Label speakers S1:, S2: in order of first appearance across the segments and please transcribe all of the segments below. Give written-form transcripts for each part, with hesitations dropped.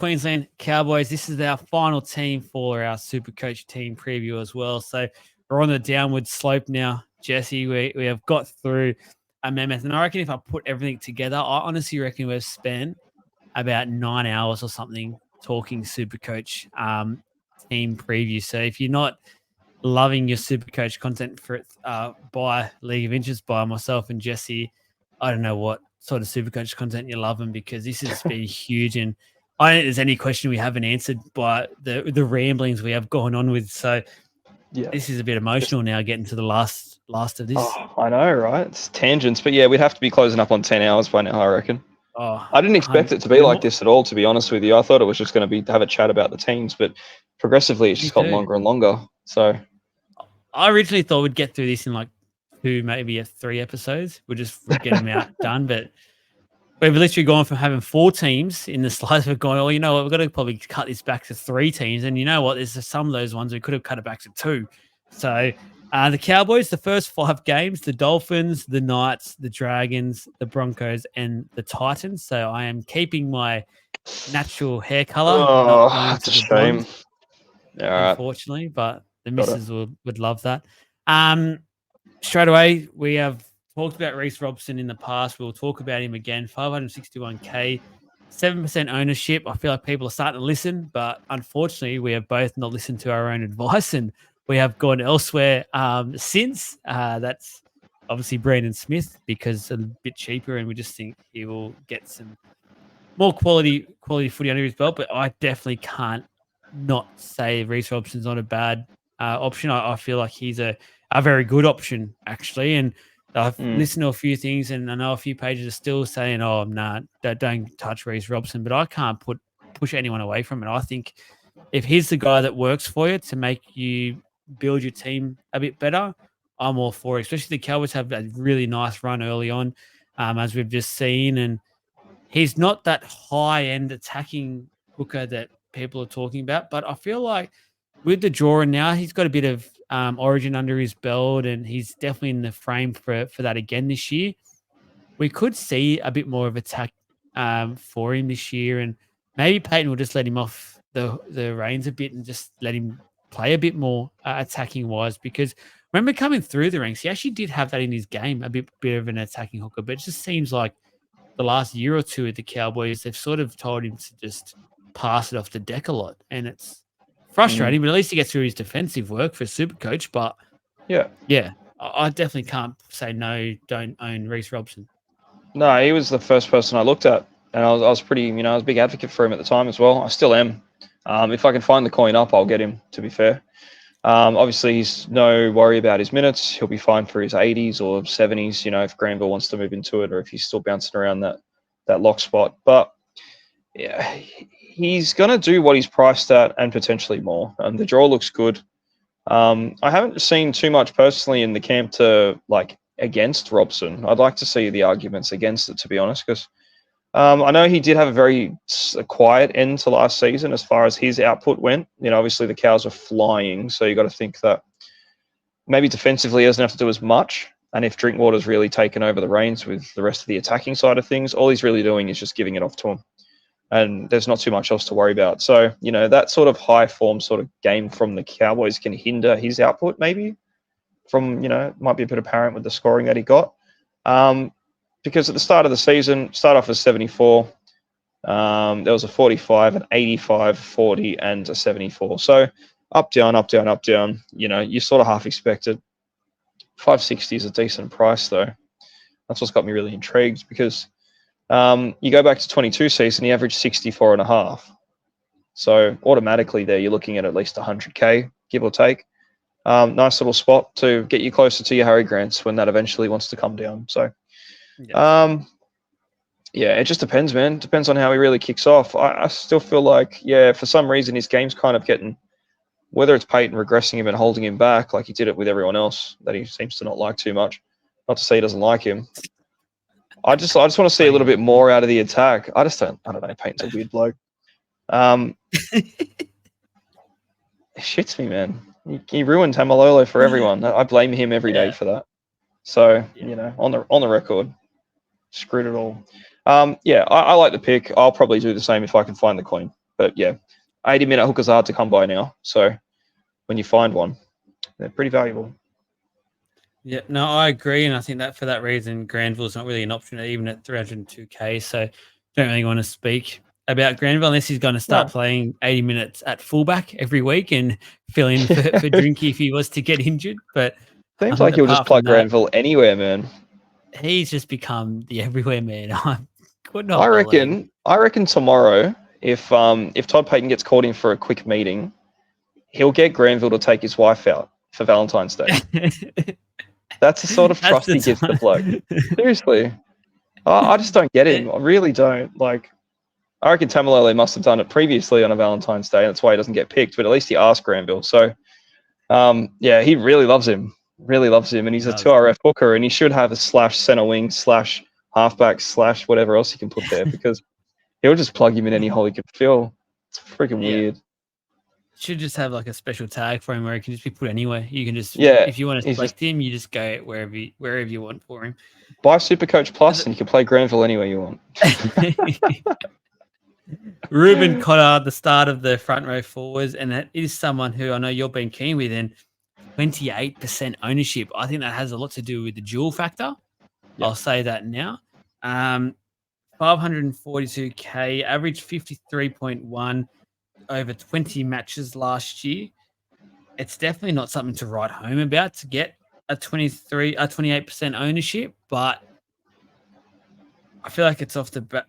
S1: Queensland Cowboys. This is our final team for our Supercoach team preview as well. So we're on the downward slope now, Jesse. We have got through a mammoth. And I reckon if I put everything together, I honestly reckon we've spent about 9 hours or something talking Supercoach team preview. So if you're not loving your Supercoach content for by League of Inches by myself and Jesse, I don't know what sort of Supercoach content you're loving, because this has been huge, and I don't think there's any question we haven't answered by the ramblings we have going on with. So
S2: Yeah,
S1: this is a bit emotional now, getting to the last of this.
S2: Oh, I know, right? It's tangents, but yeah, we'd have to be closing up on 10 hours by now, I reckon.
S1: Oh,
S2: I didn't expect it to be like this at all, to be honest with you. I thought it was just going to be have a chat about the teams, but progressively it's just gotten longer and longer. So
S1: I originally thought we'd get through this in like 2, maybe 3 episodes. We'll just get them out done, but we've literally gone from having 4 teams in the slides. We've gone, oh, you know what, we've got to probably cut this back to 3 teams. And you know what, there's some of those ones we could have cut it back to 2. So the Cowboys, the first 5 games, the Dolphins, the Knights, the Dragons, the Broncos, and the Titans. So I am keeping my natural hair color.
S2: Oh, it's a shame.
S1: Yeah, unfortunately, but the missus would love that. Straight away, we have talked about Reece Robson in the past. We'll talk about him again. 561K, 7% ownership. I feel like people are starting to listen, but unfortunately, we have both not listened to our own advice, and we have gone elsewhere since. That's obviously Brandon Smith, because a bit cheaper, and we just think he will get some more quality footy under his belt. But I definitely can't not say Reece Robson's not a bad option. I feel like he's a very good option, actually. And I've listened to a few things, and I know a few pages are still saying, oh, nah, don't touch Reece Robson. But I can't push anyone away from it. I think if he's the guy that works for you to make you build your team a bit better, I'm all for it. Especially the Cowboys have a really nice run early on, as we've just seen. And he's not that high-end attacking hooker that people are talking about, but I feel like with the drawing now, he's got a bit of origin under his belt, and he's definitely in the frame for that again this year. We could see a bit more of attack for him this year, and maybe Payten will just let him off the reins a bit and just let him play a bit more attacking-wise, because remember coming through the ranks, he actually did have that in his game, a bit of an attacking hooker, but it just seems like the last year or two at the Cowboys, they've sort of told him to just pass it off the deck a lot, and it's frustrating. But at least he gets through his defensive work for Supercoach. But yeah, I definitely can't say no. Don't own Reece Robson.
S2: No, he was the first person I looked at, and I was pretty, I was a big advocate for him at the time as well. I still am. If I can find the coin up, I'll get him. To be fair, obviously he's no worry about his minutes. He'll be fine for his 80s or 70s. If Granville wants to move into it, or if he's still bouncing around that lock spot. But yeah, he's going to do what he's priced at and potentially more. The draw looks good. I haven't seen too much personally in the camp to against Robson. I'd like to see the arguments against it, to be honest, because I know he did have a very quiet end to last season as far as his output went. Obviously the Cows are flying, so you got to think that maybe defensively he doesn't have to do as much. And if Drinkwater's really taken over the reins with the rest of the attacking side of things, all he's really doing is just giving it off to him. And there's not too much else to worry about. So, that sort of high form sort of game from the Cowboys can hinder his output maybe from, might be a bit apparent with the scoring that he got. Because at the start of the season, start off as 74. There was a 45, an 85, 40, and a 74. So up, down, up, down, up, down. You sort of half expected. 560 is a decent price, though. That's what's got me really intrigued, because you go back to 22 season, he averaged 64.5. So automatically there, you're looking at least 100K, give or take. Nice little spot to get you closer to your Harry Grants when that eventually wants to come down. So, it just depends, man. Depends on how he really kicks off. I still feel like, for some reason his game's kind of getting, whether it's Payten regressing him and holding him back like he did it with everyone else that he seems to not like too much. Not to say he doesn't like him. I just want to see a little bit more out of the attack. I don't know. Payton's a weird bloke. It shits me, man. He ruined Tamalolo for everyone. I blame him every day for that. So, on the record, screwed it all. I like the pick. I'll probably do the same if I can find the coin. But yeah, 80-minute hookers are hard to come by now. So when you find one, they're pretty valuable.
S1: Yeah, no, I agree, and I think that for that reason, Granville's not really an option even at 302k. So don't really want to speak about Granville unless he's going to start playing 80 minutes at fullback every week and fill in for Drinky if he was to get injured. But
S2: seems like he'll just plug Granville anywhere, man.
S1: He's just become the everywhere man.
S2: I reckon tomorrow, if Todd Payten gets called in for a quick meeting, he'll get Granville to take his wife out for Valentine's Day. That's the sort of trust he gives the bloke. Seriously. I just don't get him. I really don't. Like, I reckon Tamalolo must have done it previously on a Valentine's Day. That's why he doesn't get picked, but at least he asked Granville. So, yeah, he really loves him. Really loves him. And he's a 2RF hooker, and he should have a / center wing / halfback / whatever else he can put there, because he'll just plug him in any hole he can fill. It's freaking weird.
S1: Should just have like a special tag for him where he can just be put anywhere. You can just, if you want to select him, you just go wherever you want for him.
S2: Buy Supercoach Plus and you can play Granville anywhere you want.
S1: Ruben Cotter, the start of the front row forwards, and that is someone who I know you're being keen with, and 28% ownership. I think that has a lot to do with the dual factor. Yep. I'll say that now. 542k, average 53.1 over 20 matches last year. It's definitely not something to write home about to get a 28% ownership, but I feel like it's off the bat.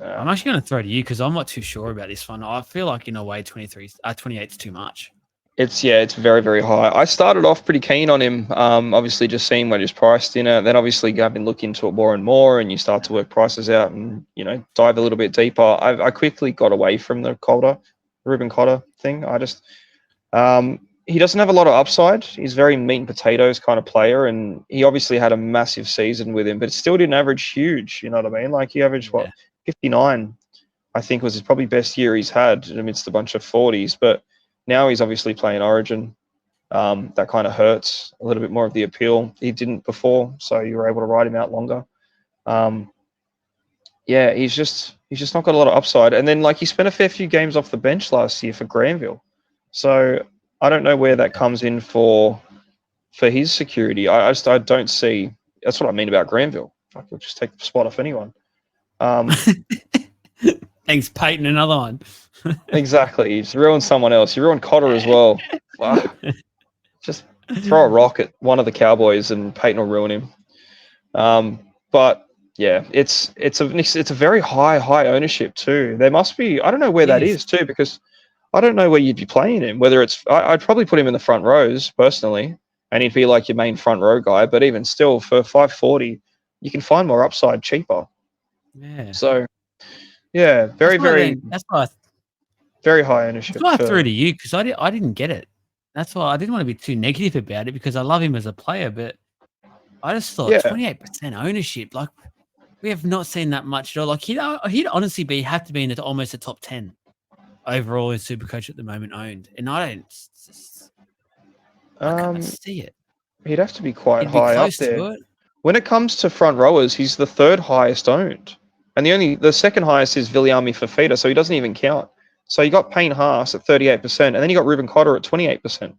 S1: I'm actually going to throw to you because I'm not too sure about this one. I feel like in a way 28 is too much.
S2: It's very, very high. I started off pretty keen on him, obviously just seeing what he's priced in it. Then obviously I've been looking into it more and more, and you start to work prices out and, dive a little bit deeper. I quickly got away from the Ruben Cotter thing. I just, he doesn't have a lot of upside. He's very meat and potatoes kind of player, and he obviously had a massive season with him, but it still didn't average huge. You know what I mean? Like he averaged 59, I think was his probably best year he's had amidst a bunch of 40s, but now he's obviously playing Origin. That kind of hurts a little bit more of the appeal. He didn't before, so you were able to ride him out longer. He's just not got a lot of upside. And then he spent a fair few games off the bench last year for Granville. So I don't know where that comes in for his security. I don't see. That's what I mean about Granville. He'll just take the spot off anyone.
S1: Thanks, Payten. Another one.
S2: Exactly. You just ruined someone else. You ruined Cotter as well. Wow. Just throw a rock at one of the Cowboys and Payten will ruin him. But yeah, it's a very high ownership too. There must be. I don't know where that is too, because I don't know where you'd be playing him. Whether it's, I'd probably put him in the front rows personally, and he'd be like your main front row guy. But even still, for 540, you can find more upside cheaper.
S1: Yeah.
S2: So. Yeah, very high ownership.
S1: That's why I threw to you, because I didn't get it. That's why I didn't want to be too negative about it, because I love him as a player, but I just thought 28% ownership. Like, we have not seen that much at all. Like, he'd honestly have to be in almost the top 10 overall in Supercoach at the moment owned, and I can't see it.
S2: He'd have to be quite high up there. When it comes to front rowers, he's the third highest owned. And the second highest is Viliami Fafita, so he doesn't even count. So you got Payne Haas at 38%, and then you got Ruben Cotter at 28%.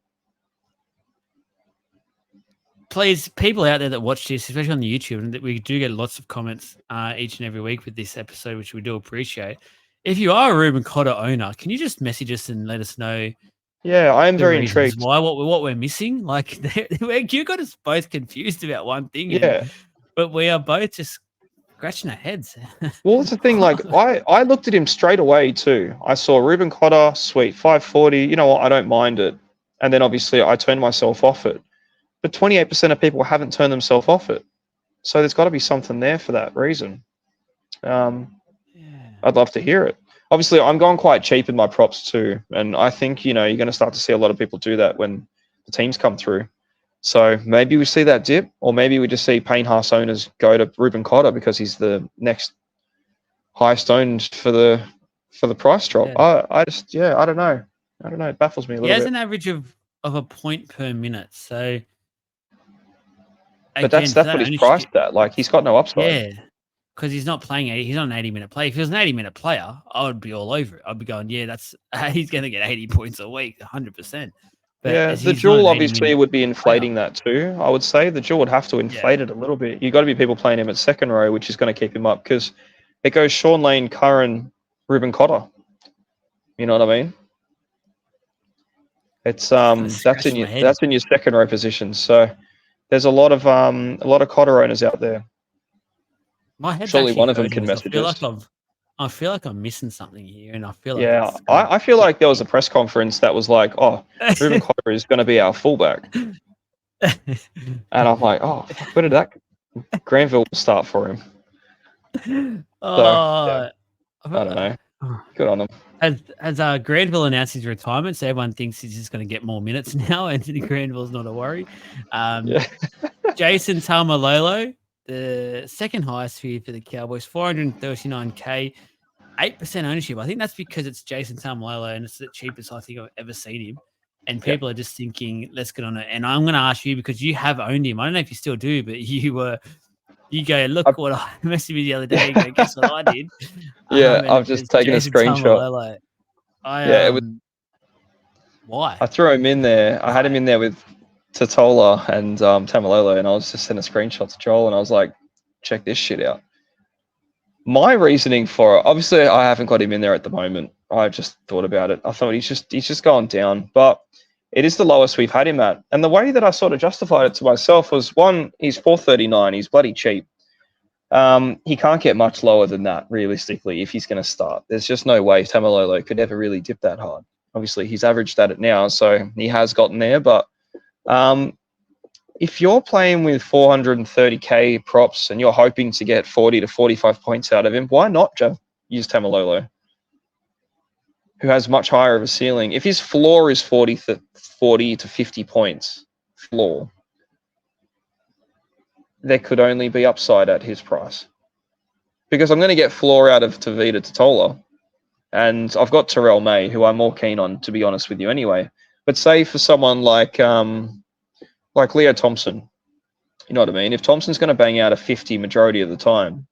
S1: Please, people out there that watch this, especially on the YouTube, and that we do get lots of comments each and every week with this episode, which we do appreciate. If you are a Ruben Cotter owner, can you just message us and let us know?
S2: Yeah, I am very intrigued.
S1: Why what we're missing? Like, you got us both confused about one thing. But we are both just scratching our heads.
S2: Well, that's the thing. I looked at him straight away too. I saw Ruben Cotter, sweet, 540. You know what? I don't mind it. And then obviously I turned myself off it. But 28% of people haven't turned themselves off it. So there's got to be something there for that reason. I'd love to hear it. Obviously, I'm going quite cheap in my props too. And I think, you're going to start to see a lot of people do that when the teams come through. So maybe we see that dip, or maybe we just see Payne Haas owners go to Ruben Cotter because he's the next highest owned for the price drop. Yeah. I don't know. It baffles me a little bit.
S1: He has an average of a point per minute. So,
S2: but that's what he's priced at. Like, he's got no upside.
S1: Yeah, because he's not playing 80. He's not an 80-minute player. If he was an 80-minute player, I would be all over it. I'd be going, yeah, he's going to get 80 points a week, 100%. But
S2: Yeah,
S1: as
S2: the
S1: he's not
S2: duel
S1: an
S2: obviously
S1: 80-minute
S2: would be inflating that too. I would say the duel would have to inflate it a little bit. You've got to be people playing him at second row, which is going to keep him up because it goes Sean Lane, Curran, Ruben Cotter. You know what I mean? It's that's in your second row position. So there's a lot of Cotter owners out there.
S1: My head's
S2: Surely
S1: actually
S2: one of them can
S1: hurting.
S2: message us.
S1: I feel like I'm missing something here, and I feel like
S2: I feel like there was a press conference that was like, "Oh, Ruben Cotter is going to be our fullback," and I'm like, "Oh, fuck, where did that Granville start for him?" I don't know. Good on them.
S1: Has Granville announced his retirement, so everyone thinks he's just going to get more minutes now. Anthony Granville's not a worry. Jason Taumalolo, the second highest fee for the Cowboys, 439K, 8% ownership. I think that's because it's Jason Taumalolo and it's the cheapest I think I've ever seen him. And people are just thinking, let's get on it. And I'm going to ask you because you have owned him. I don't know if you still do, but you go, look what I messaged me the other day. You go, guess what I did?
S2: I've just taken
S1: Jason
S2: a screenshot.
S1: Taumalolo. Why?
S2: I threw him in there. I had him in there with Totola and Taumalolo, and I was just sending a screenshot to Joel, and I was like, check this shit out. My reasoning for it, obviously, I haven't got him in there at the moment. I just thought about it. I thought he's just gone down, but it is the lowest we've had him at. And the way that I sort of justified it to myself was, one, he's 439. He's bloody cheap. He can't get much lower than that, realistically, if he's going to start. There's just no way Taumalolo could ever really dip that hard. Obviously, he's averaged at it now, so he has gotten there. But if you're playing with 430K props and you're hoping to get 40 to 45 points out of him, why not use Taumalolo, who has much higher of a ceiling? If his floor is 40 to 50 points, floor, there could only be upside at his price. Because I'm going to get floor out of Tavita Totola, and I've got Terrell May, who I'm more keen on, to be honest with you anyway. But say for someone like Leo Thompson, you know what I mean? If Thompson's going to bang out a 50 majority of the time,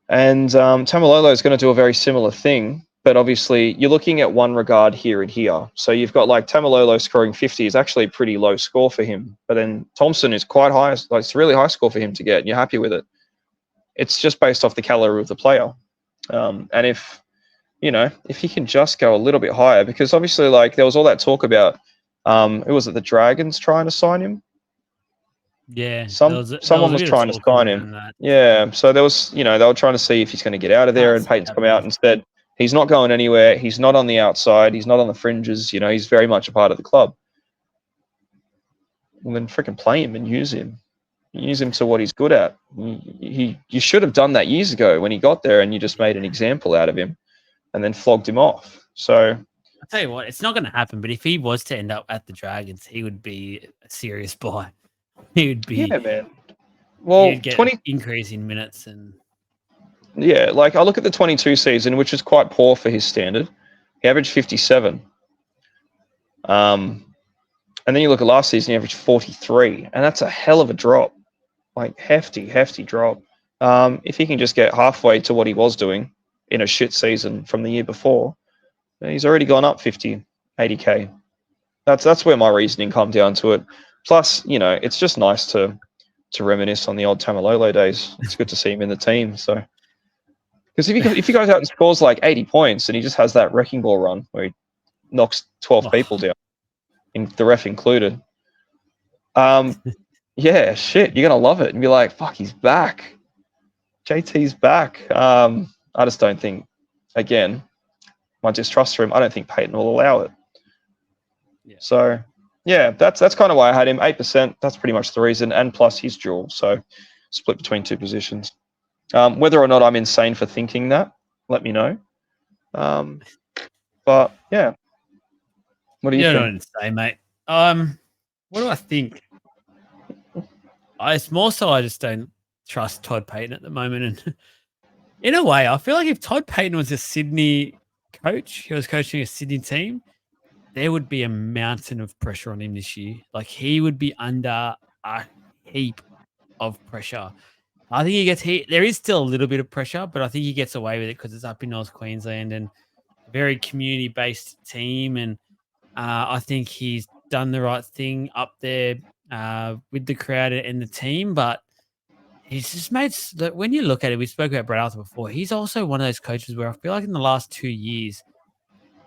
S2: and Taumalolo is going to do a very similar thing, but obviously you're looking at one regard here and here. So you've got like Taumalolo scoring 50 is actually a pretty low score for him, but then Thompson is quite high. Like, it's a really high score for him to get, and you're happy with it. It's just based off the caliber of the player. And if he can just go a little bit higher, because obviously like there was all that talk about, who was it, the Dragons trying to sign him?
S1: Yeah,
S2: someone was trying to sign him. Yeah, so there was, they were trying to see if he's going to get out of there, and Payten's come out and said he's not going anywhere. He's not on the outside. He's not on the fringes. He's very much a part of the club. Well, then freaking play him and use him. Use him to what he's good at. You should have done that years ago when he got there, and you just made an example out of him and then flogged him off. So
S1: I'll tell you what, it's not going to happen, but if he was to end up at the Dragons, he would be a serious buy. He would be.
S2: Yeah, man. Well,
S1: he'd get increase in minutes and.
S2: Yeah, like I look at the 22 season, which is quite poor for his standard. He averaged 57. And then you look at last season, he averaged 43, and that's a hell of a drop. Like hefty drop. If he can just get halfway to what he was doing in a shit season from the year before, he's already gone up 50, 80K. That's where my reasoning come down to it. Plus, it's just nice to reminisce on the old Taumalolo days. It's good to see him in the team. So, because if he goes out and scores like 80 points and he just has that wrecking ball run where he knocks 12 people down, the ref included, yeah, shit, you're gonna love it and be like, "Fuck, he's back. JT's back." I just don't think, again, my distrust for him. I don't think Payten will allow it. Yeah. So. Yeah, that's kind of why I had him. 8%, that's pretty much the reason. And plus, he's dual, so split between two positions. Whether or not I'm insane for thinking that, let me know. But, yeah. What do you think?
S1: You're not insane, mate. What do I think? It's more so I just don't trust Todd Payten at the moment. And in a way, I feel like if Todd Payten was a Sydney coach, he was coaching a Sydney team, there would be a mountain of pressure on him this year. Like, he would be under a heap of pressure. I think there is still a little bit of pressure, but I think he gets away with it because it's up in North Queensland and a very community-based team. And I think he's done the right thing up there with the crowd and the team. But he's just made when you look at it, we spoke about Brett Arthur before. He's also one of those coaches where I feel like in the last 2 years,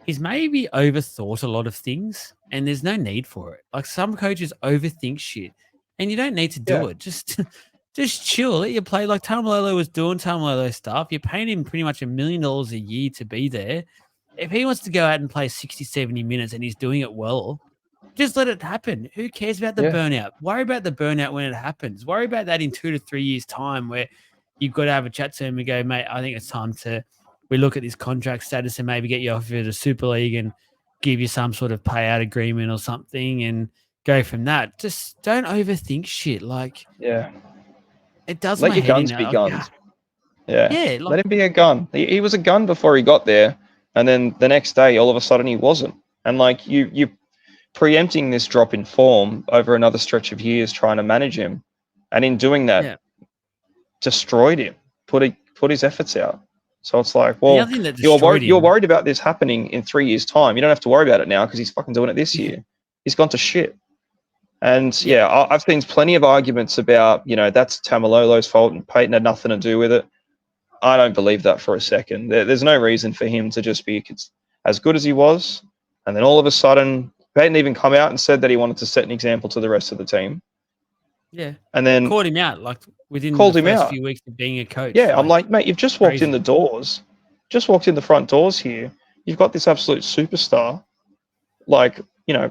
S1: he's maybe overthought a lot of things and there's no need for it. Like some coaches overthink shit and you don't need to do it. Just chill. Let you play like Tamalolo was doing Tamalolo stuff. You're paying him pretty much $1 million a year to be there. If he wants to go out and play 60, 70 minutes and he's doing it well, just let it happen. Who cares about the burnout? Worry about the burnout when it happens. Worry about that in 2 to 3 years' time where you've got to have a chat to him and go, mate, I think it's time we look at this contract status and maybe get you off to the Super League and give you some sort of payout agreement or something and go from that. Just don't overthink shit. Like, it does
S2: let
S1: my
S2: your
S1: head
S2: guns
S1: in.
S2: be
S1: Like,
S2: guns. Yeah.
S1: Like,
S2: let him be a gun. He was a gun before he got there, and then the next day, all of a sudden, he wasn't. And like you preempting this drop in form over another stretch of years, trying to manage him, and in doing that, destroyed him. Put his efforts out. So it's like, well, you're worried about this happening in 3 years' time. You don't have to worry about it now because he's fucking doing it this year. He's gone to shit. And I've seen plenty of arguments about, that's Tamalolo's fault and Payten had nothing to do with it. I don't believe that for a second. There's no reason for him to just be as good as he was. And then all of a sudden, Payten even come out and said that he wanted to set an example to the rest of the team.
S1: Yeah.
S2: And then
S1: called him out like within the first few weeks of being a coach.
S2: Yeah, I'm like, mate, you've just walked in the doors. Just walked in the front doors here. You've got this absolute superstar. Like,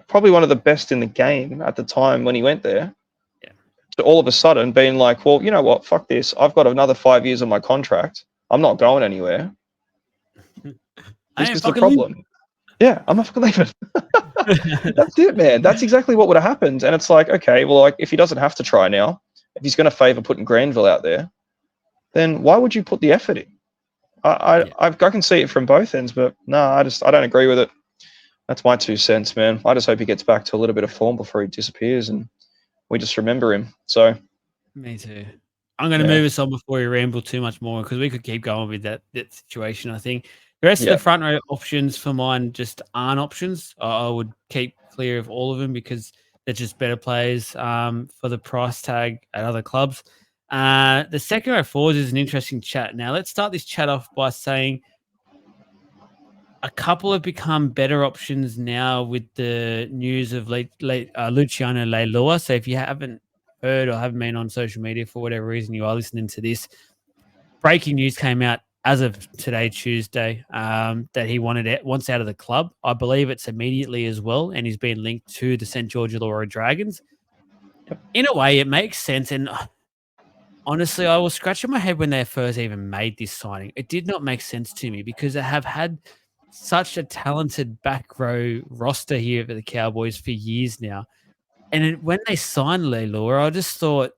S2: probably one of the best in the game at the time when he went there.
S1: Yeah.
S2: So all of a sudden being like, well, you know what? Fuck this. I've got another 5 years on my contract. I'm not going anywhere. This is the problem. Yeah, I'm not fucking leaving. That's it, man. That's exactly what would have happened. And it's like, okay, well, like if he doesn't have to try now, if he's going to favour putting Granville out there, then why would you put the effort in? I can see it from both ends, but no, I don't agree with it. That's my 2 cents, man. I just hope he gets back to a little bit of form before he disappears and we just remember him. So,
S1: me too. I'm going to move us on before we ramble too much more because we could keep going with that situation. I think the rest of the front row options for mine just aren't options. I would keep clear of all of them because they're just better players for the price tag at other clubs. The second row forwards is an interesting chat. Now, let's start this chat off by saying a couple have become better options now with the news of Luciano Leilua. So if you haven't heard or haven't been on social media for whatever reason you are listening to this, breaking news came out as of today, Tuesday, that he wants out of the club. I believe it's immediately as well, and he's been linked to the St. George Illawarra Dragons. In a way, it makes sense, and honestly, I was scratching my head when they first even made this signing. It did not make sense to me because they have had such a talented back row roster here for the Cowboys for years now. And when they signed Leilua, I just thought,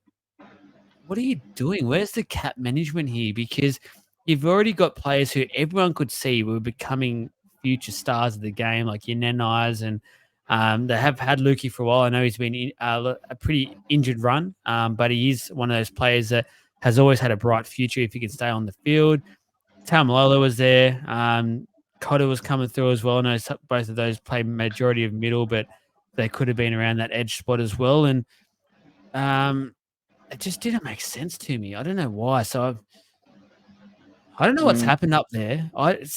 S1: what are you doing? Where's the cap management here? Because you've already got players who everyone could see were becoming future stars of the game, like your Nenais, and they have had Lukey for a while. I know he's been a pretty injured run, but he is one of those players that has always had a bright future if he can stay on the field. Tamalolo was there. Cotter was coming through as well. I know both of those play majority of middle, but they could have been around that edge spot as well. And it just didn't make sense to me. I don't know why. So I don't know what's happened up there.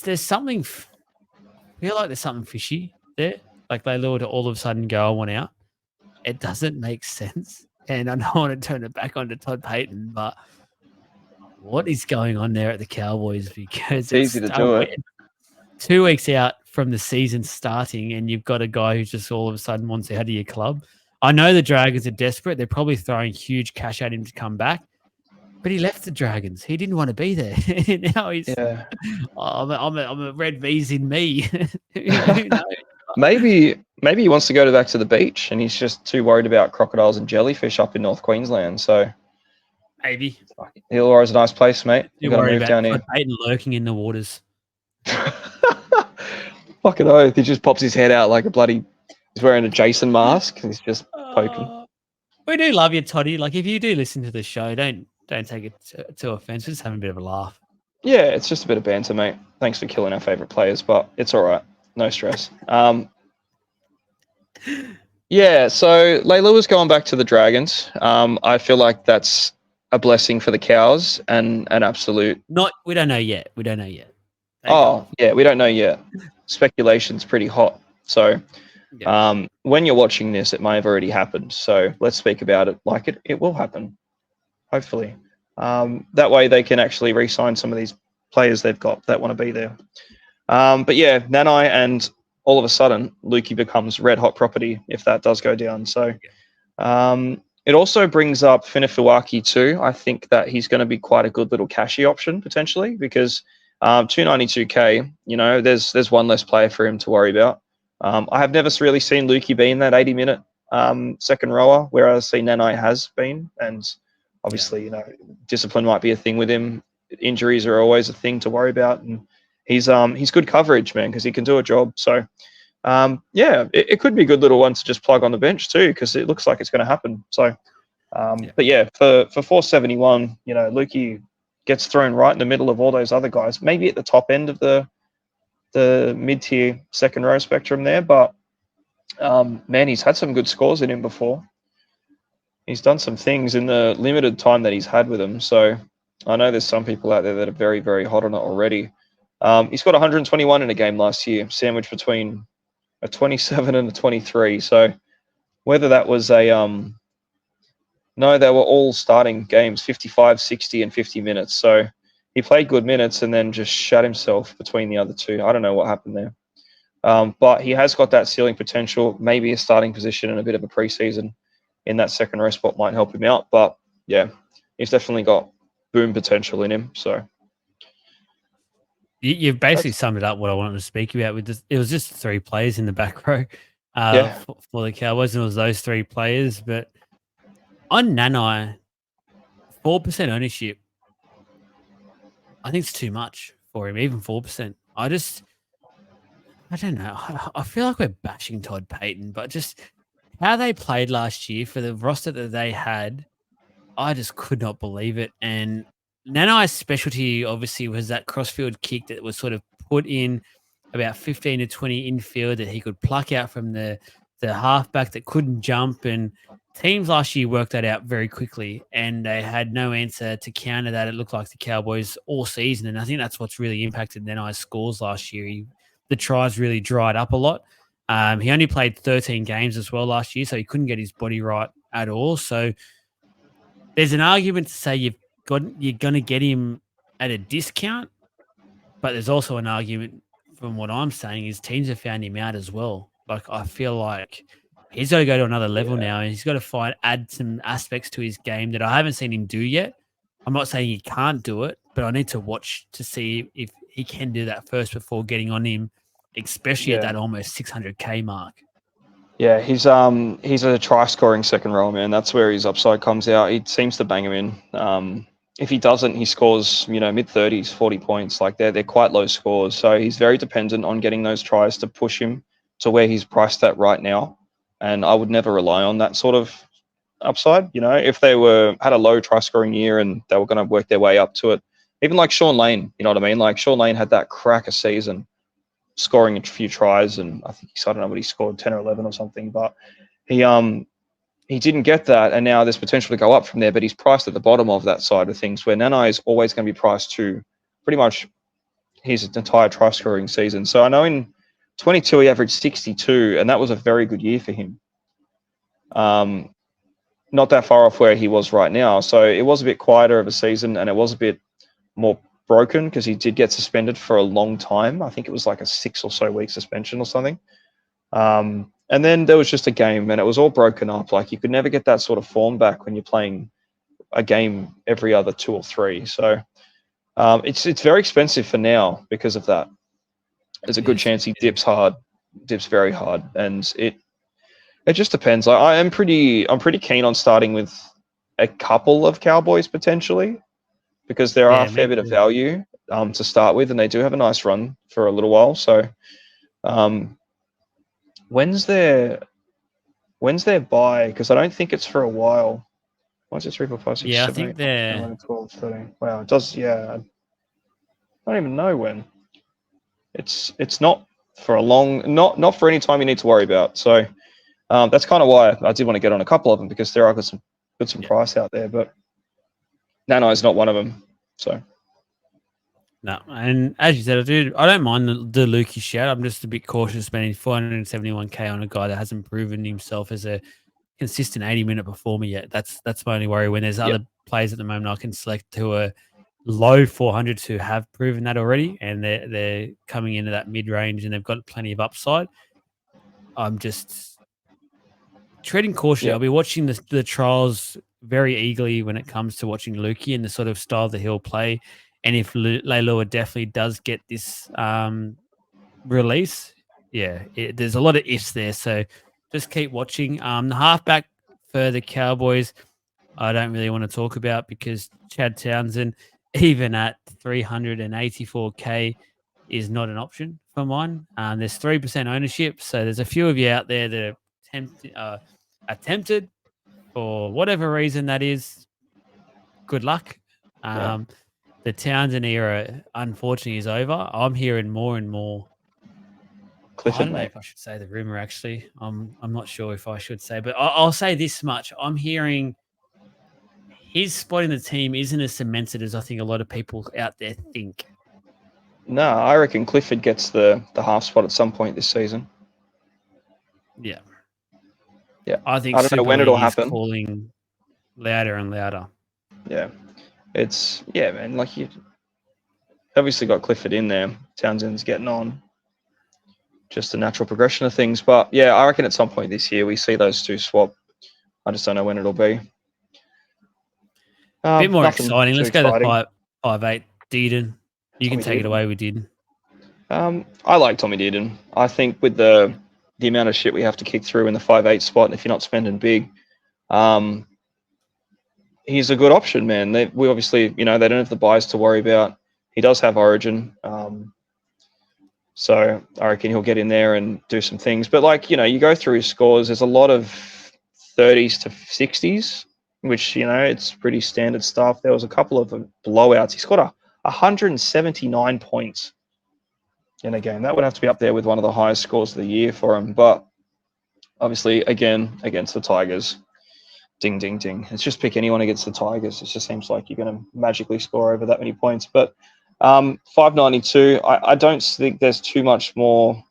S1: There's something. I feel like there's something fishy there. Like they lured to all of a sudden go, I want out. It doesn't make sense. And I don't want to turn it back onto Todd Payten, but what is going on there at the Cowboys? Because
S2: it's easy to do it.
S1: 2 weeks out from the season starting, and you've got a guy who just all of a sudden wants out of your club. I know the Dragons are desperate. They're probably throwing huge cash at him to come back, but he left the Dragons. He didn't want to be there. Now he's, I'm a red V's in me. Who knows?
S2: Maybe he wants to go back to the beach, and he's just too worried about crocodiles and jellyfish up in North Queensland. So
S1: maybe
S2: Illawarra's a nice place, mate.
S1: You're worried about down here. Payten lurking in the waters.
S2: Fucking oath. He just pops his head out like he's wearing a Jason mask and he's just poking.
S1: We do love you, Toddy. Like, if you do listen to the show, don't Don't take it too offensive. Just having a bit of a laugh.
S2: Yeah, it's just a bit of banter, mate. Thanks for killing our favourite players, but it's all right. No stress. Yeah, so Layla was going back to the Dragons. I feel like that's a blessing for the Cows and an absolute.
S1: We don't know yet. We don't know yet.
S2: Yeah, we don't know yet. Speculation's pretty hot. So when you're watching this, it may have already happened. So let's speak about it like it will happen, hopefully. That way they can actually re-sign some of these players they've got that want to be there. But yeah, Nanai, and all of a sudden, Lukey becomes red hot property if that does go down. So it also brings up Finafuaki too. I think that he's going to be quite a good little cashy option potentially because 292k, there's one less player for him to worry about. I have never really seen Lukey be in that 80-minute second rower, whereas I see Nanai has been, and obviously, discipline might be a thing with him. Injuries are always a thing to worry about, and he's good coverage, man, because he can do a job. So, it could be a good little one to just plug on the bench too, because it looks like it's going to happen. So, but yeah, for 471, Lukey gets thrown right in the middle of all those other guys, maybe at the top end of the mid-tier second row spectrum there, but man, he's had some good scores in him before. He's done some things in the limited time that he's had with him. So I know there's some people out there that are very, very hot on it already. He's got 121 in a game last year, sandwiched between a 27 and a 23. So whether that was no, they were all starting games, 55, 60, and 50 minutes. So he played good minutes and then just shut himself between the other two. I don't know what happened there. But he has got that ceiling potential, maybe a starting position and a bit of a preseason in that second row spot might help him out. But yeah, he's definitely got boom potential in him. So
S1: you've basically summed it up what I wanted to speak about. With this, it was just 3 players in the back row for the Cowboys, and it was those 3 players. But on Nanai, 4% ownership, I think it's too much for him. Even 4%. I don't know. I feel like we're bashing Todd Payten, but just how they played last year for the roster that they had, I just could not believe it. And Nanai's specialty obviously was that crossfield kick that was sort of put in about 15 to 20 infield that he could pluck out from the halfback that couldn't jump. And teams last year worked that out very quickly, and they had no answer to counter that. It looked like the Cowboys all season, and I think that's what's really impacted Nanai's scores last year. The tries really dried up a lot. He only played 13 games as well last year, so he couldn't get his body right at all. So there's an argument to say you're going to get him at a discount, but there's also an argument from what I'm saying is teams have found him out as well. Like, I feel like he's got to go to another level now, and he's got to add some aspects to his game that I haven't seen him do yet. I'm not saying he can't do it, but I need to watch to see if he can do that first before getting on him, especially at that almost 600k mark.
S2: Yeah, he's a try-scoring second rower, man. That's where his upside comes out. He seems to bang him in. If he doesn't, he scores, mid-30s, 40 points. Like they're quite low scores. So he's very dependent on getting those tries to push him to where he's priced at right now. And I would never rely on that sort of upside. If they had a low try-scoring year and they were going to work their way up to it, even like Sean Lane, you know what I mean? Like Sean Lane had that cracker season, scoring a few tries, and I don't know what he scored, 10 or 11 or something, but he didn't get that, and now there's potential to go up from there, but he's priced at the bottom of that side of things, where Nanai is always going to be priced to pretty much his entire try scoring season. So I know in 22 he averaged 62, and that was a very good year for him. Not that far off where he was right now, so it was a bit quieter of a season, and it was a bit more broken because he did get suspended for a long time. I think it was like a 6 or so week suspension or something. And then there was just a game and it was all broken up. Like you could never get that sort of form back when you're playing a game every other 2 or 3. So it's very expensive for now because of that. There's a good chance he dips very hard, and it just depends. I'm pretty keen on starting with a couple of Cowboys potentially, because there are a fair bit of value to start with, and they do have a nice run for a little while. So when's their buy? Because I don't think it's for a while. Why is it 3, 4, 5, 6,
S1: Yeah, I
S2: 7,
S1: think
S2: 8, 9, 10,
S1: they're
S2: 11, 12, 13? Wow, it does. Yeah, I don't even know when. It's not for a long, not for any time you need to worry about. So that's kind of why I did want to get on a couple of them, because there are some price out there, but Nano is not one of them. So
S1: no, and as you said, I don't mind the Lukey shout. I'm just a bit cautious spending 471k on a guy that hasn't proven himself as a consistent 80-minute performer yet. That's my only worry. When there's other players at the moment I can select who are low 400s who have proven that already, and they're coming into that mid range and they've got plenty of upside. I'm just treading cautiously. I'll be watching the trials very eagerly when it comes to watching Lukey and the sort of style that he'll play. And if Leilua definitely does get this release, there's a lot of ifs there. So just keep watching. The halfback for the Cowboys, I don't really want to talk about, because Chad Townsend, even at 384k, is not an option for mine. There's 3% ownership, so there's a few of you out there that are tempted for whatever reason that is. Good luck. The Townsend era, unfortunately, is over. I'm hearing more and more.
S2: Clifford,
S1: I don't know if I should say the rumor. Actually, I'm not sure if I should say, but I'll say this much: I'm hearing his spot in the team isn't as cemented as I think a lot of people out there think.
S2: No, I reckon Clifford gets the half spot at some point this season.
S1: Yeah.
S2: I
S1: think
S2: don't
S1: Super
S2: know when
S1: League
S2: it'll
S1: is
S2: happen.
S1: calling louder and louder.
S2: Yeah, man. Like, you obviously got Clifford in there. Townsend's getting on. Just a natural progression of things. But yeah, I reckon at some point this year we see those two swap. I just don't know when it'll be.
S1: A bit more exciting. Let's go to 5'8". Dearden. You can take it away with Dearden.
S2: I like Tommy Dearden. I think with the amount of shit we have to kick through in the 5'8" spot, and if you're not spending big, he's a good option, man. We obviously, they don't have the buys to worry about. He does have Origin. So I reckon he'll get in there and do some things. But, you go through his scores, there's a lot of 30s to 60s, which, it's pretty standard stuff. There was a couple of blowouts. He scored 179 points in a game. That would have to be up there with one of the highest scores of the year for him. But obviously, again, against the Tigers, ding, ding, ding. It's just pick anyone against the Tigers. It just seems like you're going to magically score over that many points. But 592, I don't think there's too much more.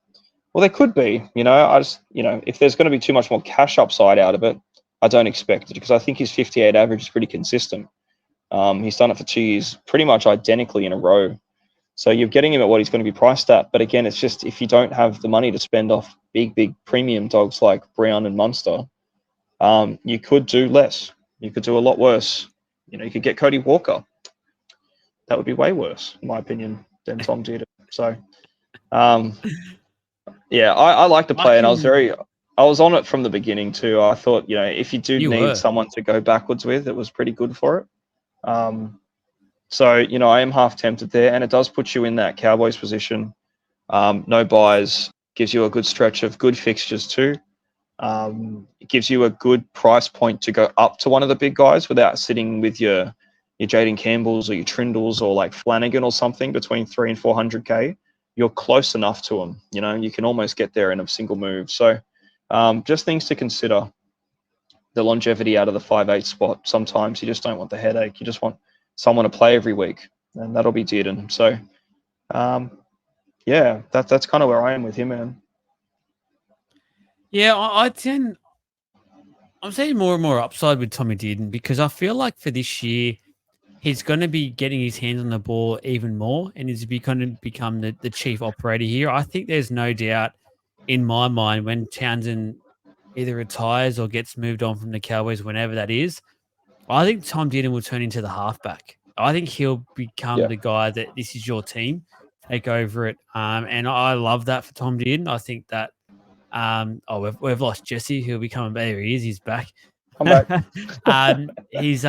S2: Well, there could be, if there's going to be too much more cash upside out of it, I don't expect it, because I think his 58 average is pretty consistent. He's done it for 2 years, pretty much identically in a row. So you're getting him at what he's going to be priced at. But again, it's just, if you don't have the money to spend off big premium dogs like Brown and Munster, you could do less. You could do a lot worse. You could get Cody Walker. That would be way worse, in my opinion, than Tom Dearden. So, yeah, I like the play, and I was on it from the beginning too. I thought, if you need someone to go backwards with, it was pretty good for it. So, I am half tempted there, and it does put you in that Cowboys position. No buys, gives you a good stretch of good fixtures too. It gives you a good price point to go up to one of the big guys without sitting with your Jaden Campbells or your Trindles or like Flanagan or something between 300 and 400k. You're close enough to them. You can almost get there in a single move. So just things to consider. The longevity out of the 5'8" spot. Sometimes you just don't want the headache. You just want someone to play every week, and that'll be Dearden. So, yeah, that's kind of where I am with him, man.
S1: Yeah, I'm seeing more and more upside with Tommy Dearden, because I feel like for this year, he's going to be getting his hands on the ball even more, and he's going to become the chief operator here. I think there's no doubt in my mind when Townsend either retires or gets moved on from the Cowboys, whenever that is, I think Tom Dearden will turn into the halfback. I think he'll become the guy that this is your team, take over it. And I love that for Tom Dearden. I think that we've lost Jesse, who'll be coming back. There he is, he's back.
S2: I'm back.
S1: He's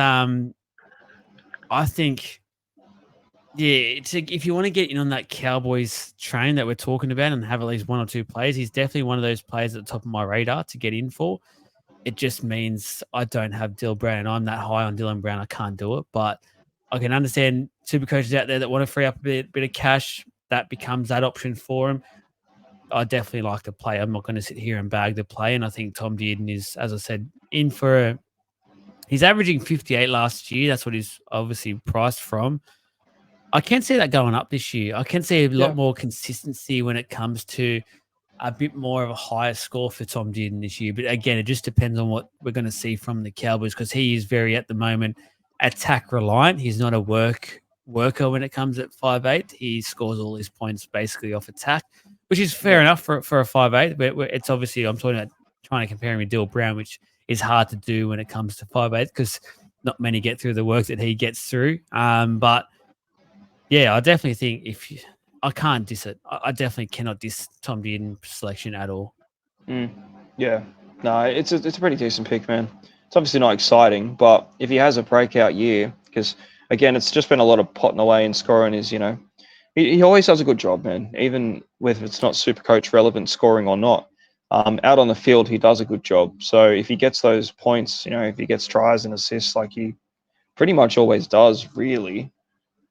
S1: I think, if you want to get in on that Cowboys train that we're talking about and have at least one or two players, he's definitely one of those players at the top of my radar to get in for. it just means I don't have Dylan Brown. I'm that high on Dylan Brown. I can't do it. But I can understand super coaches out there that want to free up a bit of cash. That becomes that option for him. I definitely like to play. I'm not going to sit here and bag the play. And I think Tom Dearden is, as I said, in for he's averaging 58 last year. That's what he's obviously priced from. I can see that going up this year. I can see a lot more consistency when it comes to a bit more of a higher score for Tom Dearden this year. But again, it just depends on what we're going to see from the Cowboys because he is very, at the moment, attack reliant. He's not a worker when it comes at 5'8". He scores all his points basically off attack, which is fair enough for a 5'8". But it's obviously, I'm talking about trying to compare him with Dill Brown, which is hard to do when it comes to 5'8" because not many get through the work that he gets through. But yeah, I definitely think I can't diss it. I definitely cannot diss Tom Dearden selection at all.
S2: Yeah. No, it's a pretty decent pick, man. It's obviously not exciting, but if he has a breakout year, because again, it's just been a lot of potting away and scoring is, he always does a good job, man. Even with it's not Supercoach relevant scoring or not. Out on the field, he does a good job. So if he gets those points, if he gets tries and assists like he pretty much always does, really,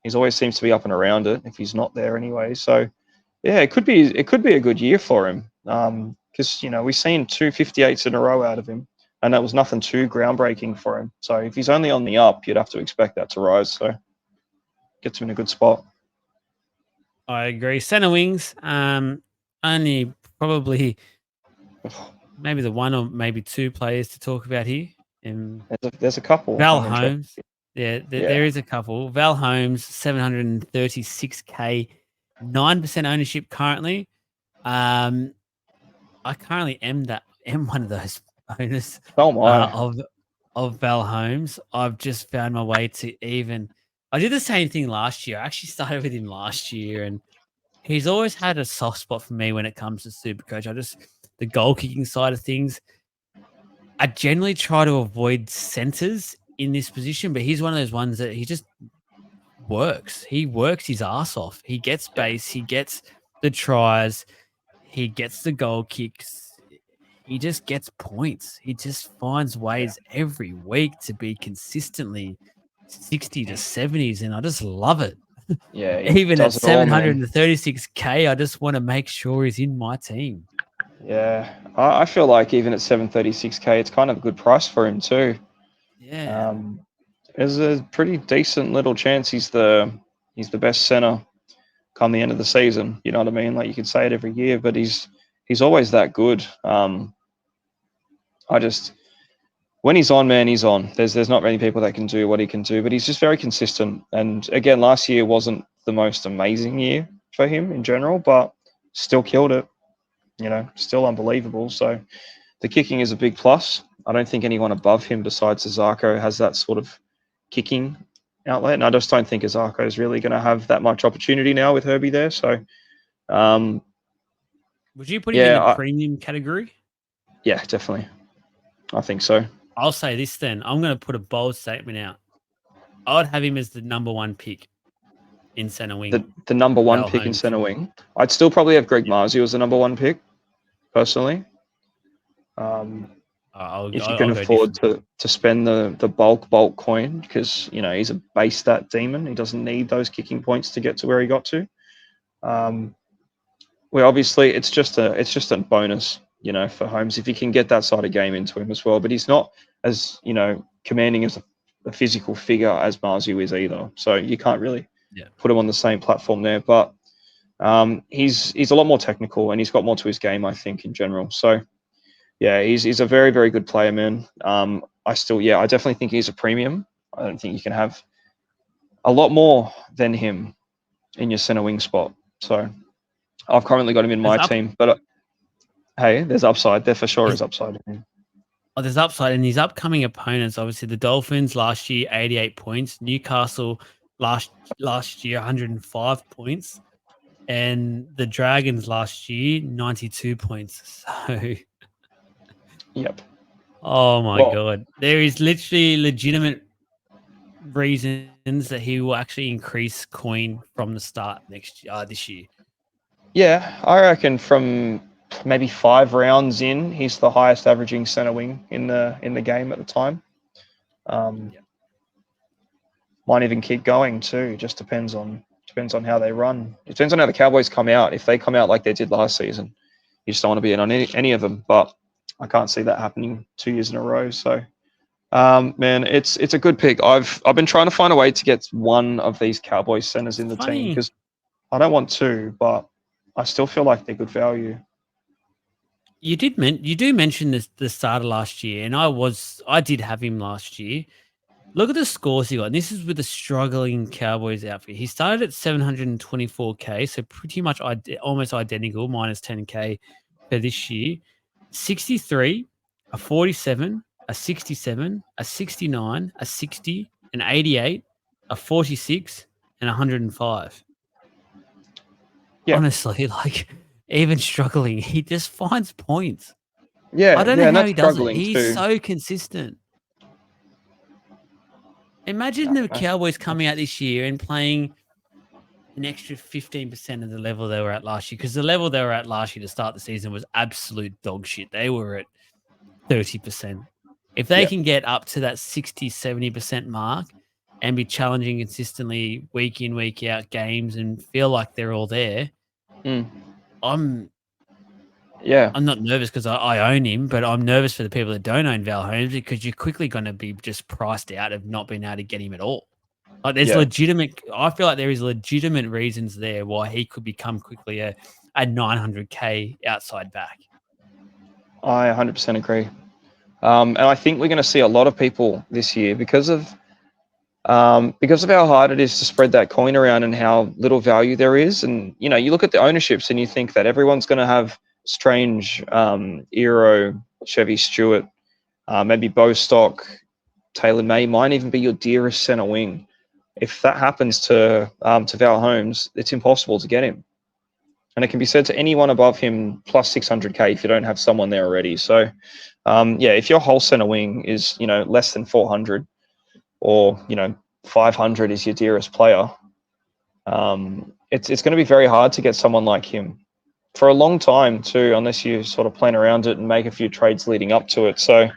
S2: he always seems to be up and around it if he's not there anyway. So yeah, it could be a good year for him. Because we've seen 258s in a row out of him, and that was nothing too groundbreaking for him. So if he's only on the up, you'd have to expect that to rise. So gets him in a good spot.
S1: I agree. Center wings, only probably maybe the one or maybe two players to talk about here.
S2: There's a couple.
S1: Val Holmes. Yeah, there is a couple. Val Holmes, 736K, 9% ownership currently. I currently am one of those owners of Val Holmes. I've just found my way to even. I did the same thing last year. I actually started with him last year, and he's always had a soft spot for me when it comes to Supercoach. The goal kicking side of things. I generally try to avoid centers in this position, but he's one of those ones that he just works. He works his ass off. He gets base. He gets the tries. He gets the goal kicks. He just gets points. He just finds ways every week to be consistently 60 to 70s, and I just love it.
S2: Yeah,
S1: even at 736K, I just want to make sure he's in my team.
S2: Yeah, I feel like even at 736K, it's kind of a good price for him too.
S1: Yeah.
S2: There's a pretty decent little chance he's the best center come the end of the season. You know what I mean? Like you could say it every year, but he's always that good. When he's on, man, he's on. There's not many people that can do what he can do, but he's just very consistent. And again, last year wasn't the most amazing year for him in general, but still killed it. Still unbelievable. So the kicking is a big plus. I don't think anyone above him besides Azarko has that sort of kicking outlet. And I just don't think Azarko is really going to have that much opportunity now with Herbie there. So,
S1: would you put him in the premium category?
S2: Yeah, definitely. I think so.
S1: I'll say this then. I'm going to put a bold statement out. I would have him as the number one pick in center wing.
S2: The number one pick in center wing. I'd still probably have Greg Marzio as the number one pick, personally. If you can afford to spend the bulk coin, because he's a base stat demon. He doesn't need those kicking points to get to where he got to. Well, obviously it's just a bonus, for Holmes if you can get that side of game into him as well. But he's not as commanding as a physical figure as Marzio is either. So you can't really put him on the same platform there. But he's a lot more technical and he's got more to his game, I think, in general. So yeah, he's a very, very good player, man. I definitely think he's a premium. I don't think you can have a lot more than him in your center wing spot. So I've currently got him in my team, but hey, there's upside. There for sure is upside.
S1: Oh, there's upside in his upcoming opponents. Obviously, the Dolphins last year, 88 points. Newcastle last year, 105 points. And the Dragons last year, 92 points. So,
S2: yep.
S1: Oh my God. There is literally legitimate reasons that he will actually increase coin from the start this year.
S2: Yeah, I reckon from maybe 5 rounds in, he's the highest averaging centre wing in the game at the time. Might even keep going too. Just depends on how they run. It depends on how the Cowboys come out. If they come out like they did last season, you just don't want to be in on any of them. But I can't see that happening 2 years in a row. So, man, it's a good pick. I've been trying to find a way to get one of these Cowboys centers in the team because I don't want two, but I still feel like they're good value.
S1: You do mention this the start of last year, and I did have him last year. Look at the scores he got. And this is with a struggling Cowboys outfit. He started at 724K, so pretty much almost identical, minus 10K for this year. 63, a 47, a 67, a 69, a 60, an 88, a 46, and 105. Yeah. Honestly, like even struggling, he just finds points.
S2: Yeah,
S1: I don't know how he does it. He's so consistent. Imagine the Cowboys coming out this year and playing an extra 15% of the level they were at last year, because the level they were at last year to start the season was absolute dog shit. They were at 30%. If they can get up to that 60, 70% mark and be challenging consistently week in, week out games and feel like they're all there, I'm not nervous because I own him, but I'm nervous for the people that don't own Val Holmes because you're quickly going to be just priced out of not being able to get him at all. Like there's legitimate. I feel like there is legitimate reasons there why he could become quickly a 900K outside back.
S2: I 100% agree, and I think we're going to see a lot of people this year because of how hard it is to spread that coin around and how little value there is. And you look at the ownerships and you think that everyone's going to have Strange, Eero, Chevy Stewart, maybe Bostock, Taylor May might even be your dearest center wing. If that happens to Val Holmes, it's impossible to get him. And it can be said to anyone above him plus 600K if you don't have someone there already. So, if your whole center wing is, less than 400 or, 500 is your dearest player, it's going to be very hard to get someone like him for a long time too, unless you sort of plan around it and make a few trades leading up to it. So,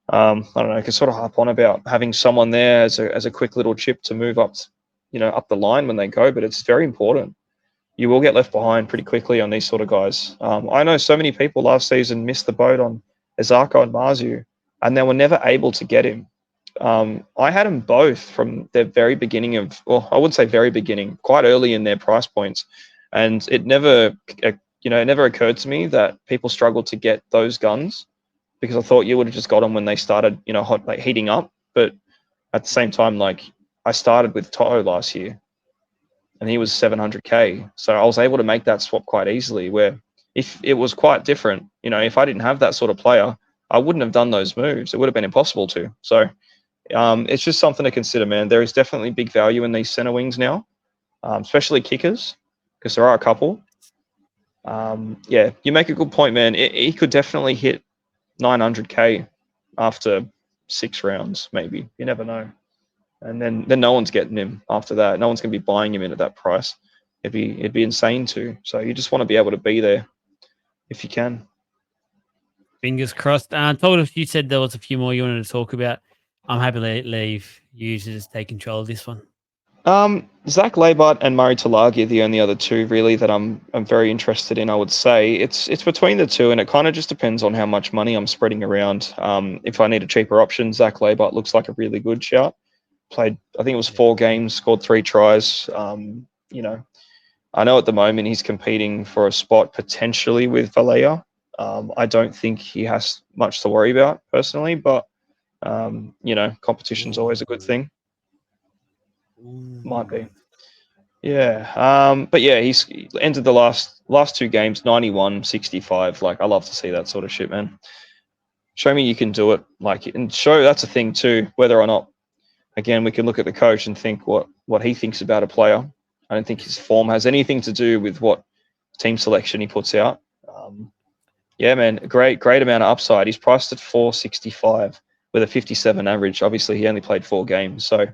S2: I don't know, I can sort of harp on about having someone there as a quick little chip to move up, up the line when they go, but it's very important. You will get left behind pretty quickly on these sort of guys. I know so many people last season missed the boat on Ezako and Marzu, and they were never able to get him. I had them both from the very beginning of, well, I wouldn't say very beginning, quite early in their price points, and it never occurred to me that people struggled to get those guns, because I thought you would have just got them when they started, heating up. But at the same time, I started with Toho last year, and he was 700K, so I was able to make that swap quite easily. Where if it was quite different, if I didn't have that sort of player, I wouldn't have done those moves. It would have been impossible to. So it's just something to consider, man. There is definitely big value in these center wings now, especially kickers, because there are a couple. You make a good point, man. He could definitely hit 900K after 6 rounds, maybe. You never know. And then no one's getting him after that. No one's going to be buying him in at that price. It'd be insane to. So you just want to be able to be there if you can.
S1: Fingers crossed. Told us you said there was a few more you wanted to talk about. I'm happy to leave you to just take control of this one.
S2: Zach Labart and Murray Talagi are the only other two really that I'm very interested in. I would say it's between the two, and it kind of just depends on how much money I'm spreading around. If I need a cheaper option, Zach Labart looks like a really good shout. Played, I think it was 4 games, scored 3 tries. I know at the moment he's competing for a spot potentially with Valea. I don't think he has much to worry about personally, but competition's always a good thing. Might be. Yeah. But yeah, he's entered the last 2 games, 91, 65. I love to see that sort of shit, man. Show me you can do it. And show that's a thing too, whether or not, again, we can look at the coach and think what he thinks about a player. I don't think his form has anything to do with what team selection he puts out. Yeah, man, great amount of upside. He's priced at 465 with a 57 average. Obviously, he only played 4 games. So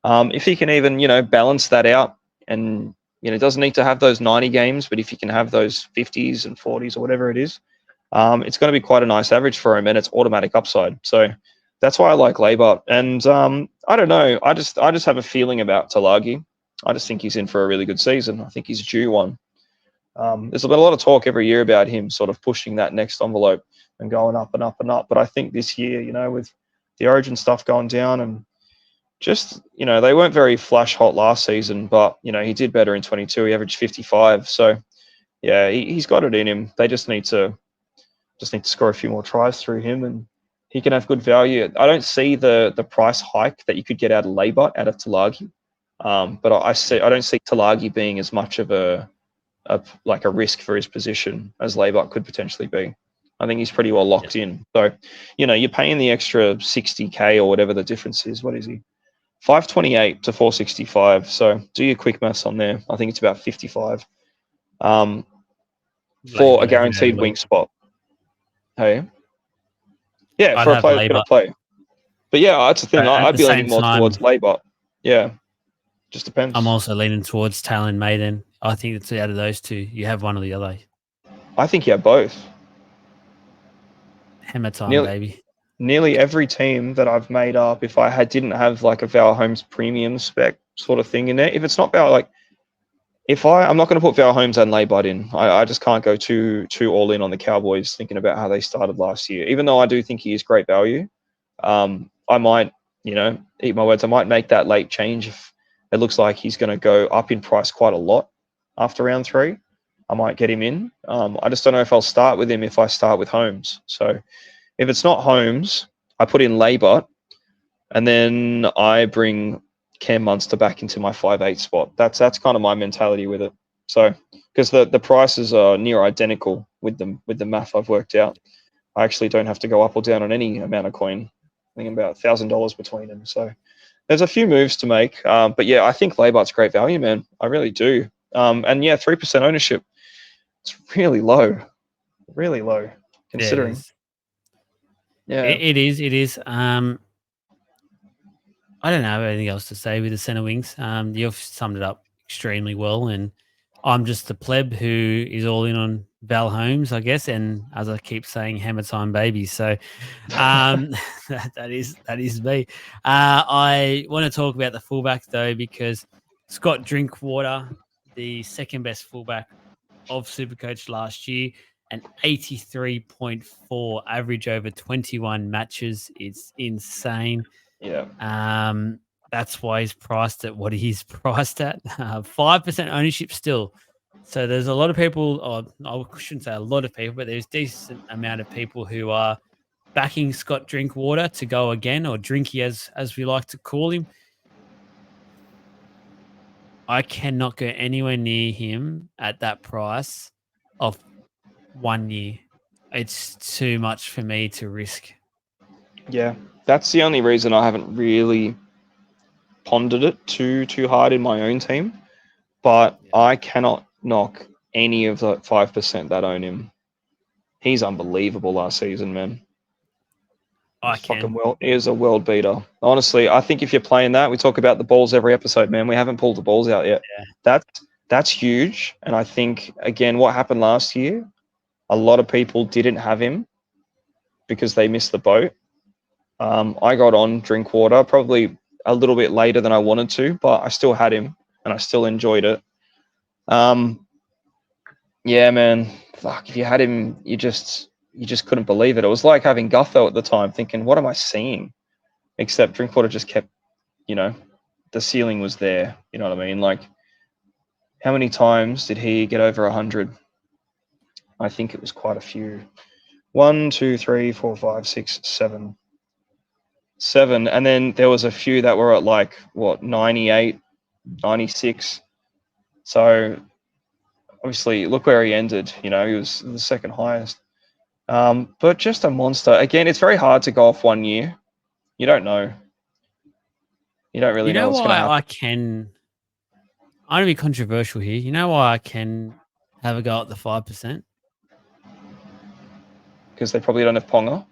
S2: if he can even, balance that out and, it doesn't need to have those 90 games, but if you can have those 50s and 40s or whatever it is, it's going to be quite a nice average for him, and it's automatic upside. So that's why I like Labour. And I don't know. I just have a feeling about Tulagi. I just think he's in for a really good season. I think he's due one. There's been a lot of talk every year about him sort of pushing that next envelope and going up and up and up. But I think this year, with the Origin stuff going down and just, they weren't very flash hot last season, but, he did better in 22. He averaged 55. So, yeah, he's got it in him. They just need to score a few more tries through him, and he can have good value. I don't see the price hike that you could get out of Labour out of Tulagi, but I don't see Tulagi being as much of a risk for his position as Labour could potentially be. I think he's pretty well locked in. So, you're paying the extra 60K or whatever the difference is. What is he? 528 to 465. So do your quick maths on there. I think it's about 55 for a guaranteed wing spot. Hey, yeah, for a player that's going to play. But yeah, that's the thing. I'd be leaning more towards Labour. Yeah, just depends.
S1: I'm also leaning towards Talon Maiden. I think it's out of those two. You have one or the other.
S2: I think you have both.
S1: Hammer time, baby.
S2: Nearly every team that I've made up, if I didn't have like a Val Holmes premium spec sort of thing in there, if it's not Val, I'm not going to put Val Holmes and Laybud in. I just can't go too all in on the Cowboys thinking about how they started last year. Even though I do think he is great value, I might, eat my words. I might make that late change if it looks like he's going to go up in price quite a lot after round 3. I might get him in. I just don't know if I'll start with him if I start with Holmes. So if it's not Holmes, I put in Laybot, and then I bring Cam Munster back into my 5'8" spot. That's kind of my mentality with it. So because the prices are near identical with the math I've worked out, I actually don't have to go up or down on any amount of coin. I think about $1,000 between them. So there's a few moves to make. But yeah, I think Laybot's great value, man. I really do. And yeah, 3% ownership. It's really low considering.
S1: Yeah, it is. I don't have anything else to say with the centre wings. You've summed it up extremely well, and I'm just the pleb who is all in on Val Holmes, I guess, and as I keep saying, hammer time, baby. So that is me. I want to talk about the fullback though, because Scott Drinkwater, the second best fullback of Supercoach last year, an 83.4 average over 21 matches. It's insane.
S2: Yeah.
S1: That's why he's priced at what he's priced at. 5% ownership still. So there's a lot of people, or I shouldn't say a lot of people, but there's a decent amount of people who are backing Scott Drinkwater to go again, or Drinky as we like to call him. I cannot go anywhere near him at that price of 1 year. It's too much for me to risk.
S2: Yeah, that's the only reason I haven't really pondered it too hard in my own team. But I cannot knock any of the 5% that own him. He's unbelievable last season, man. He is a world beater. Honestly, I think if you're playing that, we talk about the balls every episode, man. We haven't pulled the balls out yet.
S1: Yeah.
S2: That's huge. And I think, again, what happened last year, a lot of people didn't have him because they missed the boat. I got on Drinkwater probably a little bit later than I wanted to, but I still had him and I still enjoyed it. Yeah, man. Fuck, if you had him, you just couldn't believe it. It was like having Gutho at the time, thinking, what am I seeing? Except Drinkwater just kept, the ceiling was there. You know what I mean? Like, how many times did he get over 100? I think it was quite a few. 1, 2, 3, 4, 5, 6, 7. 7. And then there was a few that were at 98, 96. So obviously, look where he ended. He was the second highest. But just a monster. Again, it's very hard to go off 1 year. You don't know. You don't really know what's going to happen.
S1: I'm going to be controversial here. You know why I can have a go at the 5%?
S2: Because they probably don't have Ponga.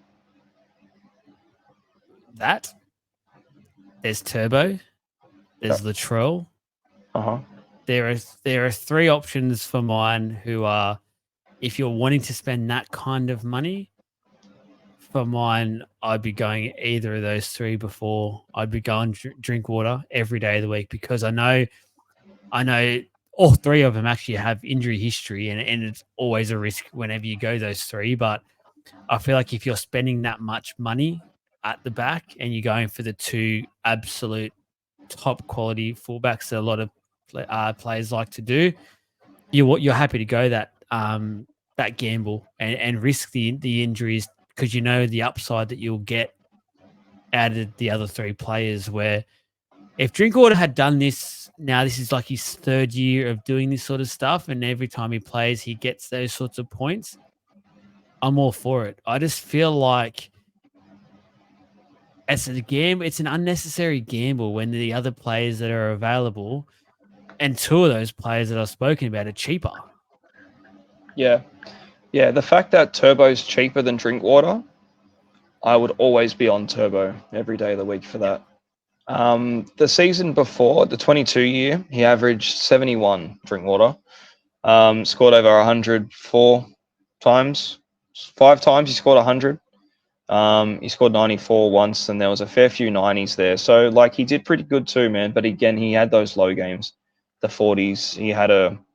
S1: There's Turbo. There's Latrell.
S2: Uh-huh.
S1: there are three options for mine who are, if you're wanting to spend that kind of money, for mine, I'd be going either of those three before I'd be going drink water every day of the week, because I know all three of them actually have injury history, and it's always a risk whenever you go those three. But I feel like if you're spending that much money at the back and you're going for the two absolute top quality fullbacks that a lot of players like to do, you're happy to go that gamble and risk the injuries, because you know the upside that you'll get out of the other three players. Where if Drinkwater had done this, now this is like his third year of doing this sort of stuff, and every time he plays, he gets those sorts of points, I'm all for it. I just feel like it's an unnecessary gamble when the other players that are available, and two of those players that I've spoken about, are cheaper.
S2: Yeah. Yeah, the fact that Turbo's cheaper than Drinkwater, I would always be on Turbo every day of the week for that. The season before, the 22 year, he averaged 71 Drinkwater. Scored over 100 times. 5 times he scored 100. He scored 94 once, and there was a fair few 90s there. So, like, he did pretty good too, man. But again, he had those low games, the 40s. He had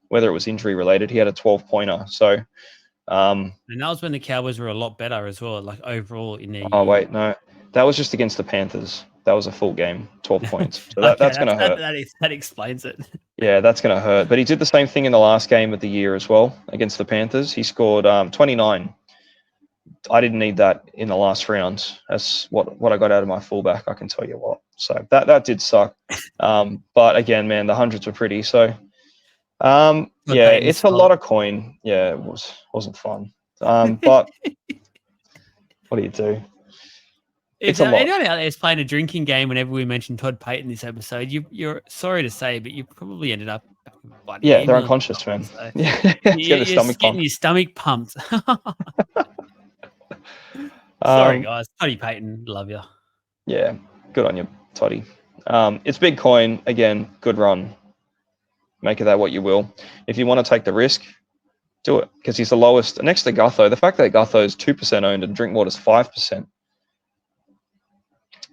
S2: whether it was injury related, he had a 12-pointer. So,
S1: and that was when the Cowboys were a lot better as well, like overall in their year.
S2: Oh, wait, no. That was just against the Panthers. That was a full game, 12 points. So
S1: okay,
S2: that's going to hurt.
S1: That explains it.
S2: Yeah, that's going to hurt. But he did the same thing in the last game of the year as well against the Panthers. He scored 29. I didn't need that in the last round. That's what I got out of my fullback, I can tell you what. So that did suck. But again, man, the hundreds were pretty. So, yeah, it's a lot of coin. Yeah, it wasn't fun. But what do you do?
S1: If anyone out there is playing a drinking game whenever we mention Todd Payten this episode, you're sorry to say, but you probably ended up
S2: they're unconscious, man.
S1: So
S2: yeah,
S1: you're getting your stomach pumped. Sorry, guys. Toddy Payten, love you.
S2: Yeah, good on you, Toddy. It's big coin. Again, good run. Make of that what you will. If you want to take the risk, do it, because he's the lowest. Next to Gutho, the fact that Gutho is 2% owned and Drinkwater's 5%.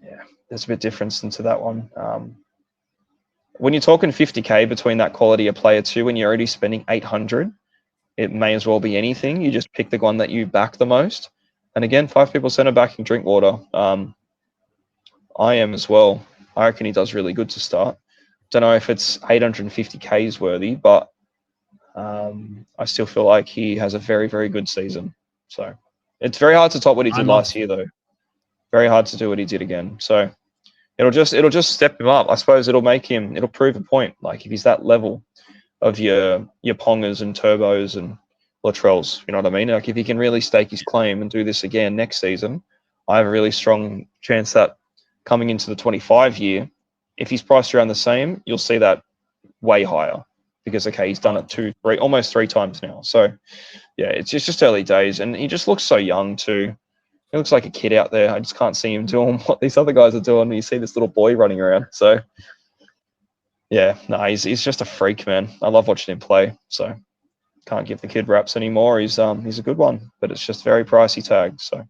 S2: Yeah, there's a bit difference into that one. When you're talking 50K between that quality of player too, when you're already spending 800, it may as well be anything. You just pick the one that you back the most. And again, 5 people are backing Drinkwater. I am as well. I reckon he does really good to start. Don't know if it's 850K is worthy, but I still feel like he has a very, very good season. So it's very hard to top what he did last year, though. Very hard to do what he did again. So it'll just step him up. I suppose it'll prove a point. Like if he's that level of your Pongers and Turbos and Latrells, you know what I mean? Like if he can really stake his claim and do this again next season, I have a really strong chance that coming into the 25 year, if he's priced around the same, you'll see that way higher because, okay, he's done it almost three times now. So, yeah, it's just early days. And he just looks so young too. He looks like a kid out there. I just can't see him doing what these other guys are doing. You see this little boy running around. So, yeah, no, he's just a freak, man. I love watching him play. So, can't give the kid raps anymore. He's a good one, but it's just very pricey tag. So.